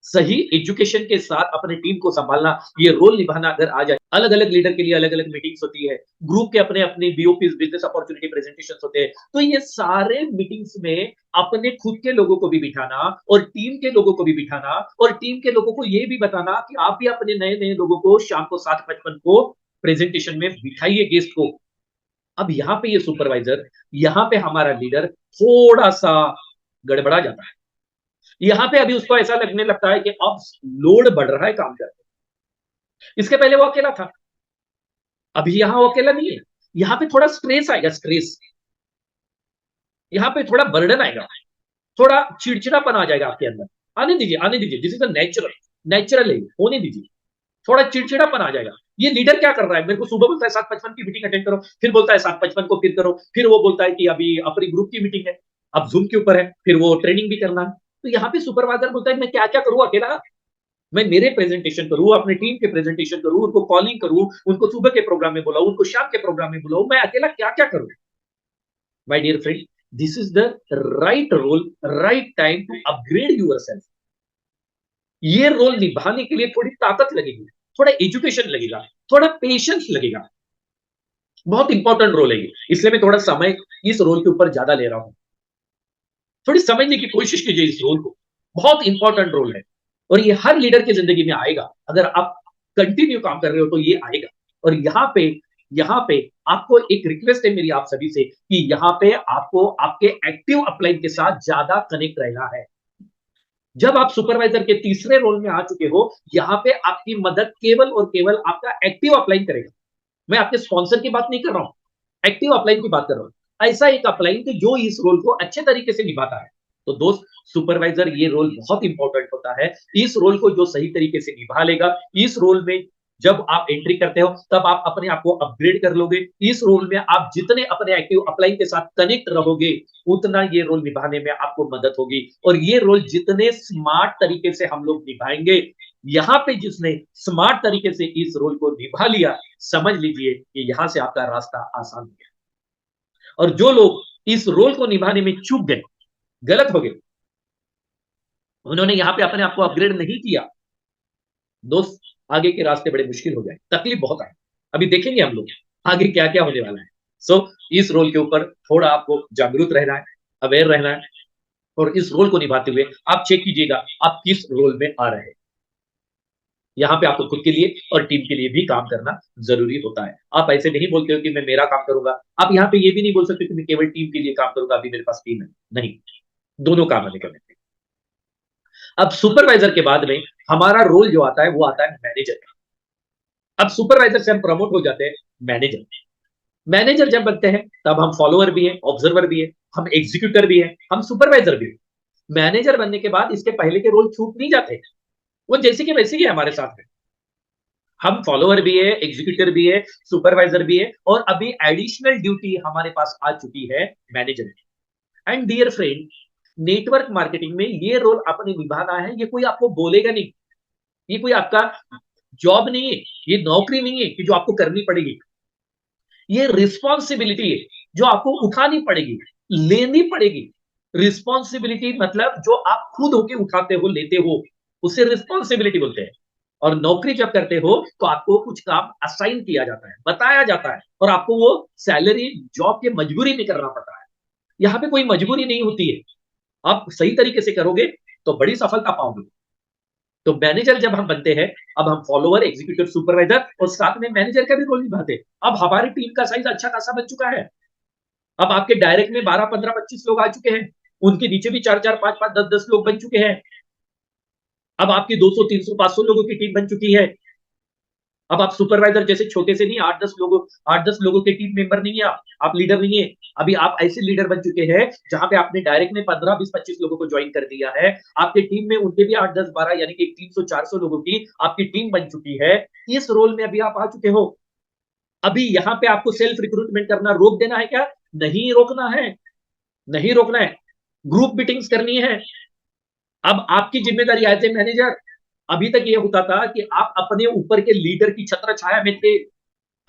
सही एजुकेशन के साथ अपने टीम को संभालना, ये रोल निभाना अगर आ जाए, अलग अलग लीडर के लिए अलग अलग मीटिंग्स होती है, ग्रुप के अपने अपने बीओपीज, बिजनेस अपॉर्चुनिटी प्रेजेंटेशन होते हैं, तो ये सारे मीटिंग्स में अपने खुद के लोगों को भी बिठाना और टीम के लोगों को भी बिठाना और टीम के लोगों को ये भी बताना कि आप भी अपने नए नए लोगों को शाम को 7:55 को प्रेजेंटेशन में बिठाइए गेस्ट को। अब यहाँ पे ये सुपरवाइजर, यहाँ पे हमारा लीडर थोड़ा सा गड़बड़ा जाता है। यहाँ पे अभी उसको ऐसा लगने लगता है कि अब लोड बढ़ रहा है काम करके। इसके पहले वो अकेला था, अभी यहाँ वो अकेला नहीं है। यहाँ पे थोड़ा स्ट्रेस आएगा, स्ट्रेस, यहाँ पे थोड़ा बर्डन आएगा, थोड़ा चिड़चिड़ापन आ जाएगा आपके अंदर। आने दीजिए, आने दीजिए, this is a natural, natural है, होने दीजिए। थोड़ा चिड़चिड़ापन आ जाएगा। ये लीडर क्या कर रहा है, मेरे को सुबह बोलता है 7:55 की मीटिंग अटेंड करो, फिर बोलता है 7:55 को फिर करो, फिर वो बोलता है कि अभी अपनी ग्रुप की मीटिंग है, अब जूम के ऊपर है, फिर वो ट्रेनिंग भी करना है। तो यहाँ पे सुपरवाइजर बोलता है मैं क्या क्या करूँ अकेला, मैं मेरे प्रेजेंटेशन करूँ, अपने टीम के प्रेजेंटेशन करूँ, उनको कॉलिंग करूँ, उनको सुबह के प्रोग्राम में बुलाऊं, उनको शाम के प्रोग्राम में बुलाऊं, मैं अकेला क्या क्या करूँ। My dear friend, this is the right role, right time to upgrade yourself. ये रोल निभाने के लिए थोड़ी ताकत लगेगी, थोड़ा एजुकेशन लगेगा, थोड़ा पेशेंस लगेगा। बहुत इंपॉर्टेंट रोल है ये, इसलिए मैं थोड़ा समय इस रोल के ऊपर ज्यादा ले रहा हूं। थोड़ी समझने की कोशिश कीजिए इस रोल को, बहुत इंपॉर्टेंट रोल है। और ये हर लीडर की जिंदगी में आएगा, अगर आप कंटिन्यू काम कर रहे हो तो ये आएगा। और यहाँ पे आपको एक रिक्वेस्ट है मेरी आप सभी से कि यहाँ पे आपको आपके एक्टिव अपलाइन के साथ ज्यादा कनेक्ट रहना है। जब आप सुपरवाइजर के तीसरे रोल में आ चुके हो, यहाँ पे आपकी मदद केवल और केवल आपका एक्टिव अपलाइन करेगा। मैं आपके स्पॉन्सर की बात नहीं कर रहा हूं, एक्टिव अपलाइन की बात कर रहा हूं। ऐसा एक अपलाइन कि जो इस रोल को अच्छे तरीके से निभाता है। तो दोस्त, सुपरवाइजर ये रोल बहुत इंपॉर्टेंट होता है। इस रोल को जो सही तरीके से निभा लेगा, इस रोल में जब आप एंट्री करते हो तब आप अपने आप को अपग्रेड कर लोगे। इस रोल में आप जितने अपने एक्टिव अपलाइन के साथ कनेक्ट रहोगे, उतना ये रोल निभाने में आपको मदद होगी। और ये रोल जितने स्मार्ट तरीके से हम लोग निभाएंगे, यहाँ पे जिसने स्मार्ट तरीके से इस रोल को निभा लिया, समझ लीजिए कि यहां से आपका रास्ता आसान हो गया। और जो लोग इस रोल को निभाने में चूक गए, गलत हो गए, उन्होंने यहां पे अपने आप को अपग्रेड नहीं किया, दोस्त, आगे के रास्ते बड़े मुश्किल हो जाए, तकलीफ बहुत आए। अभी देखेंगे हम लोग आगे क्या क्या होने वाला है। सो इस रोल के ऊपर थोड़ा आपको जागरूक रहना है, अवेयर रहना है। और इस रोल को निभाते हुए आप चेक कीजिएगा आप किस रोल में आ रहे हैं। यहाँ पे आपको खुद के लिए और टीम के लिए भी काम करना जरूरी होता है। आप ऐसे नहीं बोलते हो कि मैं मेरा काम करूंगा, आप यहाँ पे ये भी नहीं बोल सकते कि मैं केवल टीम के लिए काम करूंगा, अभी मेरे पास टीम है। नहीं, दोनों काम हमें करने हैं। अब सुपरवाइजर के बाद में हमारा रोल जो आता है वो आता है मैनेजर का। अब सुपरवाइजर से हम प्रमोट हो जाते हैं मैनेजर। मैनेजर जब बनते हैं तब हम फॉलोअर भी हैं, ऑब्जर्वर भी है, हम एग्जीक्यूटर भी हैं, हम सुपरवाइजर भी हैं। मैनेजर बनने के बाद इसके पहले के रोल छूट नहीं जाते, वो जैसे कि वैसे ही है हमारे साथ में। हम फॉलोअर भी है, एग्जीक्यूटिव भी है, सुपरवाइजर भी है, और अभी एडिशनल ड्यूटी हमारे पास आ चुकी है manager. And dear friend, network marketing में ये रोल आपने निभाना है, ये कोई आपको बोलेगा नहीं, ये कोई आपका जॉब नहीं है, ये नौकरी नहीं है कि जो आपको करनी पड़ेगी। ये रिस्पॉन्सिबिलिटी है जो आपको उठानी पड़ेगी, लेनी पड़ेगी। रिस्पॉन्सिबिलिटी मतलब जो आप खुद होके उठाते हो, लेते हो, उसे रिस्पॉन्सिबिलिटी बोलते हैं। और नौकरी जब करते हो तो आपको कुछ काम असाइन किया जाता है, बताया जाता है, और आपको वो सैलरी जॉब के मजबूरी में करना पड़ता है। यहाँ पे कोई मजबूरी नहीं होती है, आप सही तरीके से करोगे तो बड़ी सफलता पाओगे। तो मैनेजर जब हम बनते हैं, अब हम फॉलोअर, एग्जीक्यूटिव, सुपरवाइजर और साथ में मैनेजर का भी रोल निभाते हैं। अब हमारी टीम का साइज अच्छा खासा बन चुका है। अब आपके डायरेक्ट में 12, 15, 25 लोग आ चुके हैं, उनके नीचे भी 4, 4, 5, 5, 10, 10 लोग बन चुके हैं। अब आपकी 200, 300, 500 लोगों की टीम बन चुकी है। अब आप सुपरवाइजर जैसे छोटे से नहीं, 8, 10 लोगों के टीम मेंबर नहीं है, आप लीडर नहीं है। अभी आप ऐसे लीडर बन चुके हैं जहां पे आपने डायरेक्ट में 15, 20, 25 लोगों को ज्वाइन कर दिया है। आपके टीम में उनके भी 8, 10, 12 यानी कि 300, 400 लोगों की आपकी टीम बन चुकी है। इस रोल में अभी आप आ चुके हो। अभी यहाँ पे आपको सेल्फ रिक्रूटमेंट करना रोक देना है क्या? नहीं रोकना है, नहीं रोकना है। ग्रुप मीटिंग्स करनी है। अब आपकी जिम्मेदारी एज ए मैनेजर, अभी तक ये होता था कि आप अपने ऊपर के लीडर की छत्र छाया में थे।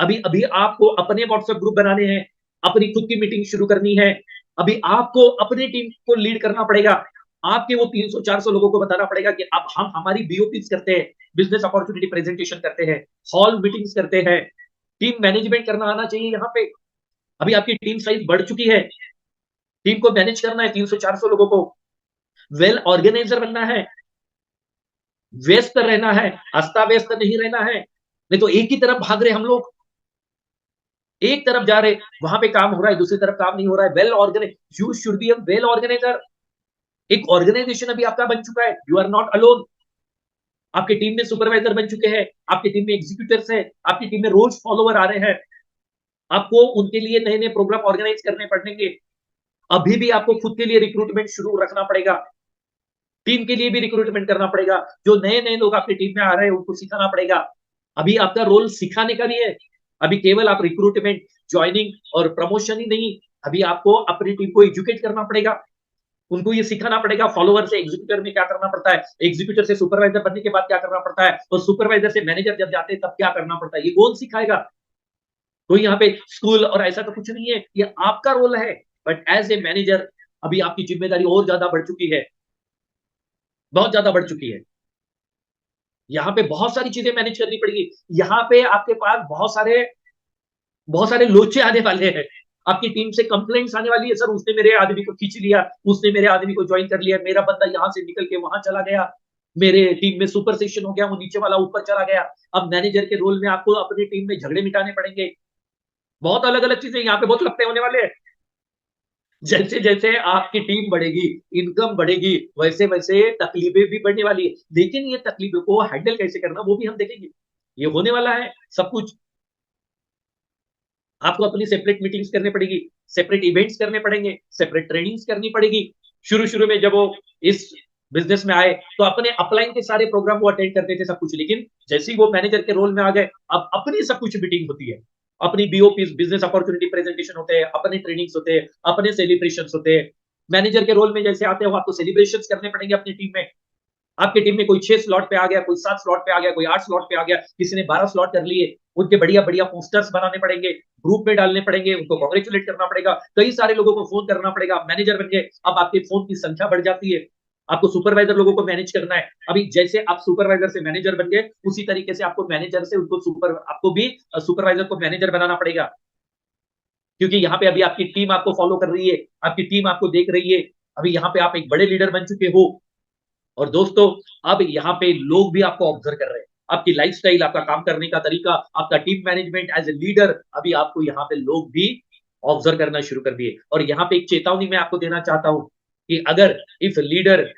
अभी अभी आपको अपने व्हाट्सएप ग्रुप बनाने हैं, अपनी खुद की मीटिंग शुरू करनी है। अभी आपको अपनी टीम को लीड करना पड़ेगा। आपके वो 300, 400 लोगों को बताना पड़ेगा कि अब हम हमारी बीओपीज करते हैं, बिजनेस अपॉर्चुनिटी प्रेजेंटेशन करते हैं, हॉल मीटिंग्स करते हैं। टीम मैनेजमेंट करना आना चाहिए यहाँ पे। अभी आपकी टीम साइज बढ़ चुकी है, टीम को मैनेज करना है, 300, 400 लोगों को। वेल ऑर्गेनाइजर बनना है, व्यस्त रहना है, अस्ता व्यस्त नहीं रहना है। नहीं तो एक ही तरफ भाग रहे हम लोग, एक तरफ जा रहे, वहां पे काम हो रहा है, दूसरी तरफ काम नहीं हो रहा है। Well organise, you should be a well organiser. एक ऑर्गेनाइजेशन अभी आपका बन चुका है, यू आर नॉट अलोन। आपकी टीम में सुपरवाइजर बन चुके हैं, आपकी टीम में एग्जीक्यूटिव्स है, आपकी टीम में रोज फॉलोवर आ रहे हैं। आपको उनके लिए नए नए प्रोग्राम ऑर्गेनाइज करने पड़ेंगे। अभी भी आपको खुद के लिए रिक्रूटमेंट शुरू रखना पड़ेगा, टीम के लिए भी रिक्रूटमेंट करना पड़ेगा। जो नए नए लोग आपकी टीम में आ रहे हैं उनको सिखाना पड़ेगा। अभी आपका रोल सिखाने का नहीं है, अभी केवल आप रिक्रूटमेंट, ज्वाइनिंग और प्रमोशन ही नहीं, अभी आपको अपनी टीम को एजुकेट करना पड़ेगा। उनको ये सिखाना पड़ेगा फॉलोवर से एग्जीक्यूटर में क्या करना पड़ता है, एग्जीक्यूटर से सुपरवाइजर बनने के बाद क्या करना पड़ता है, और सुपरवाइजर से मैनेजर जब जाते हैं तब क्या करना पड़ता है। ये कौन सिखाएगा? कोई यहाँ पे स्कूल और ऐसा तो कुछ नहीं है, ये आपका रोल है। बट एज ए मैनेजर अभी आपकी जिम्मेदारी और ज्यादा बढ़ चुकी है, बहुत ज्यादा बढ़ चुकी है। यहाँ पे बहुत सारी चीजें मैनेज करनी पड़ेगी। यहाँ पे आपके पास बहुत सारे लोचे आने वाले हैं। आपकी टीम से कंप्लेंट्स आने वाली है, सर उसने मेरे आदमी को खींच लिया, उसने मेरे आदमी को ज्वाइन कर लिया, मेरा बंदा यहाँ से निकल के वहां चला गया, मेरे टीम में सुपर सेशन हो गया, वो नीचे वाला ऊपर चला गया। अब मैनेजर के रोल में आपको अपनी टीम में झगड़े मिटाने पड़ेंगे। बहुत अलग अलग चीजें यहाँ पे बहुत लगते होने वाले हैं। जैसे जैसे आपकी टीम बढ़ेगी, इनकम बढ़ेगी, वैसे वैसे तकलीफें भी बढ़ने वाली है। लेकिन ये तकलीफों को हैंडल कैसे करना वो भी हम देखेंगे। ये होने वाला है सब कुछ। आपको अपनी सेपरेट मीटिंग्स करनी पड़ेगी, सेपरेट इवेंट्स करने पड़ेंगे, सेपरेट ट्रेनिंग्स करनी पड़ेगी। शुरू शुरू में जब वो इस बिजनेस में आए तो अपने अपलाइन के सारे प्रोग्राम वो अटेंड करते थे सब कुछ, लेकिन जैसे ही वो मैनेजर के रोल में आ गए, अब अपनी सब कुछ मीटिंग होती है, अपनी बीओपी, बिजनेस अपॉर्चुनिटी प्रेजेंटेशन होते हैं, अपने ट्रेनिंग्स होते हैं, अपने सेलिब्रेशन होते हैं। मैनेजर के रोल में जैसे आते हैं, वो आपको सेलिब्रेशन करने पड़ेंगे अपनी टीम में। आपकी टीम में कोई 6 स्लॉट पे आ गया, कोई 7 स्लॉट पे आ गया, कोई 8 स्लॉट पे आ गया, किसी ने 12 स्लॉट कर लिए, उनके बढ़िया बढ़िया पोस्टर्स बनाने पड़ेंगे, ग्रुप में डालने पड़ेंगे, उनको कांग्रेचुलेट करना पड़ेगा, कई सारे लोगों को फोन करना पड़ेगा। आप मैनेजर बन गए, अब आपके फोन की संख्या बढ़ जाती है। आपको सुपरवाइजर लोगों को मैनेज करना है। अभी जैसे आप सुपरवाइजर से मैनेजर बन गए, उसी तरीके से आपको मैनेजर से उनको आपको भी सुपरवाइजर को मैनेजर बनाना पड़ेगा। क्योंकि यहाँ पे अभी आपकी टीम आपको फॉलो कर रही है, आपकी टीम आपको देख रही है। अभी यहाँ पे आप एक बड़े लीडर बन चुके हो। और दोस्तों, अब यहाँ पे लोग भी आपको ऑब्जर्व कर रहे हैं, आपकी लाइफस्टाइल, आपका काम करने का तरीका, आपका team management as a leader, अभी आपको यहाँ पे लोग भी ऑब्जर्व करना शुरू कर दिए। और यहाँ पे एक चेतावनी मैं आपको देना चाहता हूं कि अगर इफ लीडर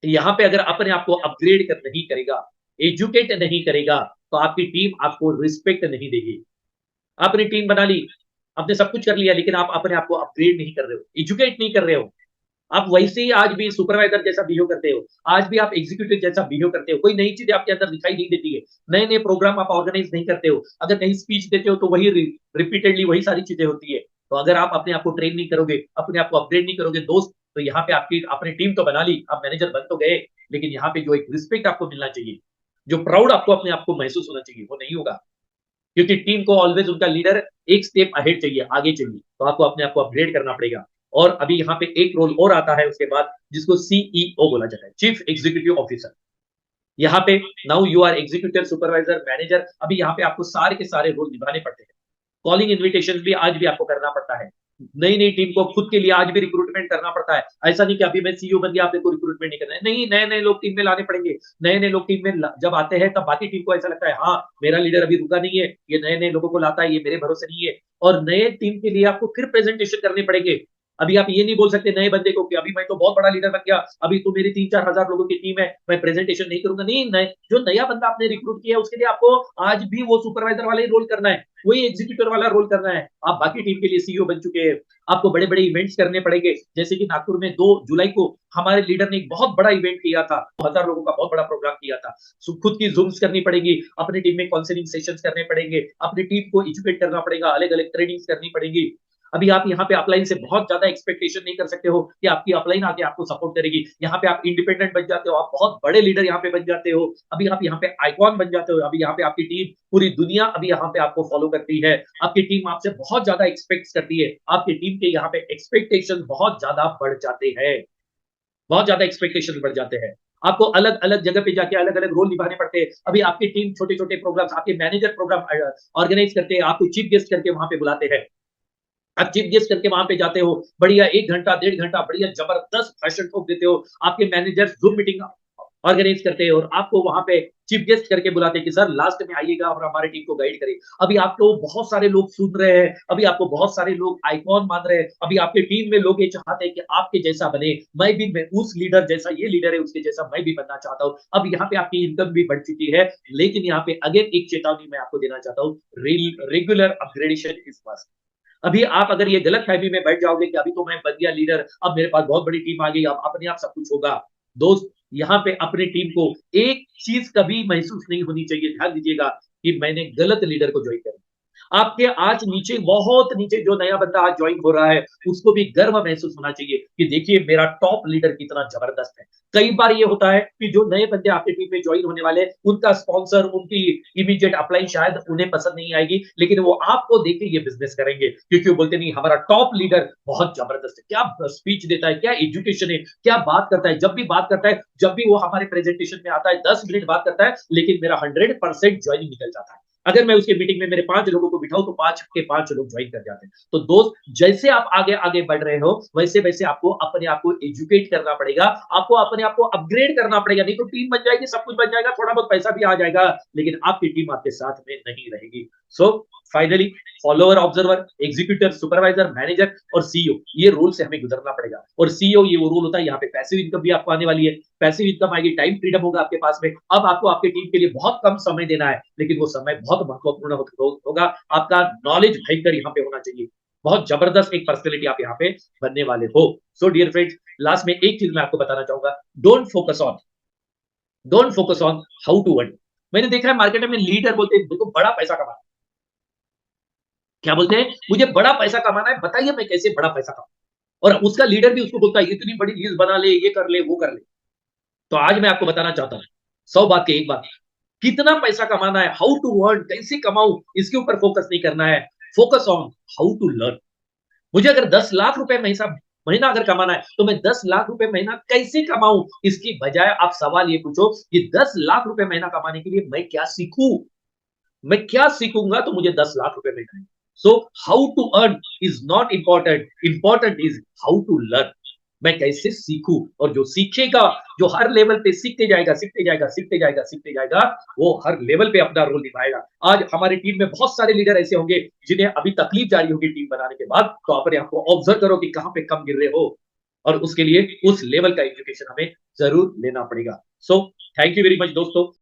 यहाँ पे अगर अपने आप को अपग्रेड कर नहीं करेगा, एजुकेट नहीं करेगा, तो आपकी टीम आपको रिस्पेक्ट नहीं देगी। आपने टीम बना ली, आपने सब कुछ कर लिया, लेकिन आप अपने आप को अपग्रेड नहीं कर रहे हो, एजुकेट नहीं कर रहे हो। आप वैसे ही आज भी सुपरवाइजर जैसा बिहेव करते हो, आज भी आप एग्जीक्यूटिव जैसा बिहेव करते हो, कोई नई चीज आपके अंदर दिखाई नहीं देती है, नए नए प्रोग्राम आप ऑर्गेनाइज नहीं करते हो। अगर कहीं स्पीच देते हो तो वही रिपीटेडली वही सारी चीजें होती है। तो अगर आप अपने आप को ट्रेन नहीं करोगे, अपने आप को अपग्रेड नहीं करोगे दोस्त, तो यहाँ पे आपकी अपनी टीम तो बना ली, आप मैनेजर बन तो गए, लेकिन यहाँ पे जो एक रिस्पेक्ट आपको मिलना चाहिए, जो प्राउड आपको अपने आप को महसूस होना चाहिए, वो नहीं होगा। क्योंकि टीम को ऑलवेज उनका लीडर एक स्टेप अहेड चाहिए, आगे चाहिए। तो आपको अपने आप को अपग्रेड करना पड़ेगा। और अभी यहाँ पे एक रोल और आता है उसके बाद, जिसको सीईओ बोला जाता है, चीफ एग्जीक्यूटिव ऑफिसर। यहाँ पे now you are executive, supervisor, manager, अभी यहाँ पे आपको सारे के सारे रोल निभाने पड़ते हैं। कॉलिंग इन्विटेशन भी आज भी आपको करना पड़ता है। नई नई टीम को खुद के लिए आज भी रिक्रूटमेंट करना पड़ता है। ऐसा नहीं कि अभी मैं सीईओ बन गया, आपको रिक्रूटमेंट नहीं करना है, नहीं, नए नए लोग टीम में लाने पड़ेंगे। नए नए लोग टीम में जब आते हैं तब बाकी टीम को ऐसा लगता है, हाँ मेरा लीडर अभी रुका नहीं है, ये नए नए लोगों को लाता है, ये मेरे भरोसे नहीं है। और नए टीम के लिए आपको फिर प्रेजेंटेशन करने पड़ेंगे। अभी आप ये नहीं बोल सकते नए बंदे को कि अभी मैं तो बहुत बड़ा लीडर बन गया, अभी तो मेरी 3-4 हजार लोगों की टीम है, मैं प्रेजेंटेशन नहीं करूंगा। नहीं, नए जो नया बंदा आपने रिक्रूट किया है उसके लिए आपको आज भी वो सुपरवाइजर वाला ही रोल करना है, वही एग्जीक्यूटिव वाला रोल करना है। आप बाकी टीम के लिए सीईओ बन चुके हैं, आपको बड़े बड़े इवेंट्स करने पड़ेंगे। जैसे कि नागपुर में 2 जुलाई को हमारे लीडर ने एक बहुत बड़ा इवेंट किया था, 1000 लोगों का बहुत बड़ा प्रोग्राम किया था। खुद की जूम्स करनी पड़ेगी, अपनी टीम में काउंसलिंग सेशंस करने पड़ेंगे, अपनी टीम को एजुकेट करना पड़ेगा, अलग अलग ट्रेनिंग्स करनी पड़ेगी। अभी आप यहाँ पे अपलाइन से बहुत ज्यादा एक्सपेक्टेशन नहीं कर सकते हो कि आपकी अपलाइन आके आपको सपोर्ट करेगी। यहाँ पे आप इंडिपेंडेंट बन जाते हो, आप बहुत बड़े लीडर यहाँ पे बन जाते हो। अभी आप यहाँ पे आइकॉन बन जाते हो। अभी यहाँ पे आपकी टीम, पूरी दुनिया अभी यहाँ पे आपको फॉलो करती है। आपकी टीम आपसे बहुत ज्यादा एक्सपेक्ट करती है। आपकी टीम के यहाँ पे एक्सपेक्टेशन बहुत ज्यादा बढ़ जाते हैं, बहुत ज्यादा एक्सपेक्टेशन बढ़ जाते हैं। आपको अलग अलग जगह पे जाके अलग अलग रोल निभाने पड़ते हैं। अभी आपकी टीम छोटे छोटे प्रोग्राम्स, आपके मैनेजर प्रोग्राम ऑर्गेनाइज करते हैं, आपको चीफ गेस्ट करके वहां पे बुलाते हैं। आप चीफ गेस्ट करके वहां पे जाते हो, बढ़िया 1 घंटा 1.5 घंटा बढ़िया जबरदस्त भाषण ठोक देते हो। आपके मैनेजर जूम मीटिंग ऑर्गेनाइज करते हैं और आपको वहां पे चीफ गेस्ट करके बुलाते हैं कि सर लास्ट में आइएगा और हमारे टीम को गाइड करिए। अभी आपको बहुत सारे लोग सुन रहे हैं, अभी आपको बहुत सारे लोग आइकॉन मान रहे हैं, अभी आपके टीम में लोग ये चाहते हैं कि आपके जैसा बने, मैं उस लीडर जैसा, ये लीडर है उसके जैसा मैं भी बनना चाहता हूँ। अब यहाँ पे आपकी इनकम भी बढ़ चुकी है, लेकिन यहाँ पे अगेन एक चेतावनी मैं आपको देना चाहता हूँ, रेगुलर अपग्रेडेशन इज मस्ट। अभी आप अगर ये गलत फहमी में बैठ जाओगे कि अभी तो मैं बन गया लीडर, अब मेरे पास बहुत बड़ी टीम आ गई, अब अपने आप सब कुछ होगा। दोस्त, यहाँ पे अपनी टीम को एक चीज कभी महसूस नहीं होनी चाहिए, ध्यान दीजिएगा, कि मैंने गलत लीडर को ज्वाइन कर। आपके आज नीचे, बहुत नीचे जो नया बंदा आज ज्वाइन हो रहा है, उसको भी गर्व महसूस होना चाहिए कि देखिए मेरा टॉप लीडर कितना जबरदस्त है। कई बार ये होता है कि जो नए बंदे आपके टीम में ज्वाइन होने वाले, उनका स्पॉन्सर, उनकी इमीडिएट अप्लाई शायद उन्हें पसंद नहीं आएगी, लेकिन वो आपको देख के ये बिजनेस करेंगे, क्योंकि वो बोलते नहीं हमारा टॉप लीडर बहुत जबरदस्त है, क्या स्पीच देता है, क्या एजुकेशन है, क्या बात करता है। जब भी बात करता है, जब भी वो हमारे प्रेजेंटेशन में आता है, 10 मिनट बात करता है, लेकिन मेरा 100% ज्वाइनिंग निकल जाता है। अगर मैं उसके मीटिंग में मेरे 5 लोगों को बिठाऊं तो 5 के 5 लोग ज्वाइन कर जाते हैं। तो दोस्त, जैसे आप आगे आगे बढ़ रहे हो, वैसे वैसे आपको अपने आप को एजुकेट करना पड़ेगा, आपको अपने आप को अपग्रेड करना पड़ेगा। नहीं तो टीम बन जाएगी, सब कुछ बन जाएगा, थोड़ा बहुत पैसा भी आ जाएगा, लेकिन आपकी टीम आपके साथ में नहीं रहेगी। So finally, follower, observer, executive, supervisor, manager और सीईओ, ये रोल से हमें गुजरना पड़ेगा। और सीईओ, ये वो रोल होता है, यहाँ पे पैसिव इनकम भी आपको आने वाली है, पैसिव इनकम आएगी, टाइम फ्रीडम होगा आपके पास में। अब आपको आपके टीम के लिए बहुत कम समय देना है, लेकिन वो समय बहुत महत्वपूर्ण होगा। आपका नॉलेज भयंकर यहाँ पे होना चाहिए, बहुत जबरदस्त एक पर्सनैलिटी आप यहाँ पे बनने वाले हो। सो डियर फ्रेंड्स, लास्ट में एक चीज मैं आपको बताना चाहूंगा, don't focus on don't focus on how to earn. मैंने देखा है मार्केट में लीडर बोलते हैं देखो बड़ा पैसा कमाना, क्या बोलते हैं, मुझे बड़ा पैसा कमाना है, बताइए मैं कैसे बड़ा पैसा कमाऊं। और उसका लीडर भी उसको बोलता है इतनी बड़ी लीज बना ले, ये कर ले, वो कर ले। तो आज मैं आपको बताना चाहता हूं, 100 बात की एक बात, कितना पैसा कमाना है, हाउ टू अर्न, कैसे कमाऊं, इसके ऊपर फोकस नहीं करना है। Focus on how to learn. मुझे अगर 10 लाख रुपए महीना अगर कमाना है, तो मैं 10 लाख रुपए महीना कैसे कमाऊं, इसकी बजाय आप सवाल ये पूछो कि 10 लाख रुपए महीना कमाने के लिए मैं क्या सीखूं, मैं क्या सीखूंगा तो मुझे 10 लाख रुपए मिलेंगे। So how to earn is not important, important is how to learn. मैं कैसे सीखूं, और जो सीखेगा, जो हर लेवल पे सीखते जाएगा, सीखते जाएगा, सीखते जाएगा, सीखते जाएगा, वो हर लेवल पे अपना रोल निभाएगा। आज हमारी टीम में बहुत सारे लीडर ऐसे होंगे जिन्हें अभी तकलीफ जा रही होगी टीम बनाने के बाद, तो अपने आपको ऑब्जर्व करो कि कहां पे कम गिर रहे हो, और उसके लिए उस लेवल का एजुकेशन हमें जरूर लेना पड़ेगा। So thank you very much दोस्तों।